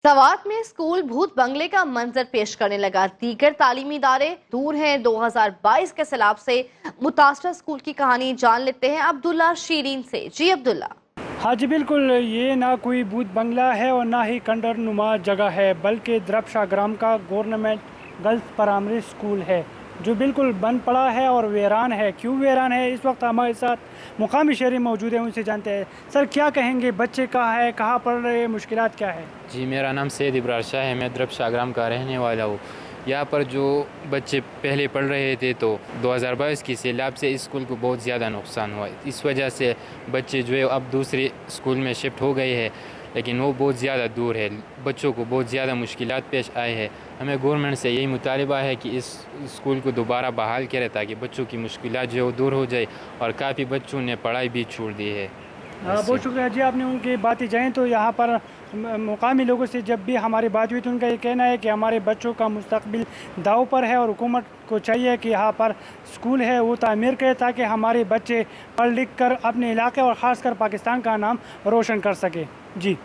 सवात में स्कूल भूत बंगले का मंजर पेश करने लगा। दीगर तालीमी इदारे दूर हैं। 2022 के सैलाब से मुतासरा स्कूल की कहानी जान लेते हैं अब्दुल्ला शीरीन से। जी अब्दुल्ला। हाँ जी बिल्कुल, ये ना कोई भूत बंगला है और ना ही खंडर नुमा जगह है, बल्कि द्रबशाह ग्राम का गवर्नमेंट गर्ल्स प्राइमरी स्कूल है जो बिल्कुल बंद पड़ा है और वीरान है। क्यों वीरान है, इस वक्त हमारे साथ मुकामी शहरी मौजूद हैं, उनसे जानते हैं। सर क्या कहेंगे, बच्चे कहाँ है, कहाँ पढ़ रहे हैं, मुश्किलात क्या है? जी, मेरा नाम सैयद इब्रार शाह है। मैं द्रबशाह ग्राम का रहने वाला हूँ। यहाँ पर जो बच्चे पहले पढ़ रहे थे तो 2022 की सैलाब से इस स्कूल को बहुत ज़्यादा नुकसान हुआ। इस वजह से बच्चे जो है अब दूसरे स्कूल में शिफ्ट हो गए हैं, लेकिन वो बहुत ज़्यादा दूर है। बच्चों को बहुत ज़्यादा मुश्किलात पेश आए हैं। हमें गवर्नमेंट से यही मुतालिबा है कि इस स्कूल को दोबारा बहाल करें ताकि बच्चों की मुश्किलात जो है वो दूर हो जाए, और काफ़ी बच्चों ने पढ़ाई भी छोड़ दी है। बहुत शुक्रिया जी, आपने उनकी बातें जाएँ तो यहाँ पर मुकामी लोगों से जब भी हमारी बात हुई तो उनका ये कहना है कि हमारे बच्चों का मुस्तकबिल दाव पर है और हुकूमत को चाहिए कि यहाँ पर स्कूल है वो तामीर करे ताकि हमारे बच्चे पढ़ लिख कर अपने इलाके और ख़ासकर पाकिस्तान का नाम रोशन कर सके। जी।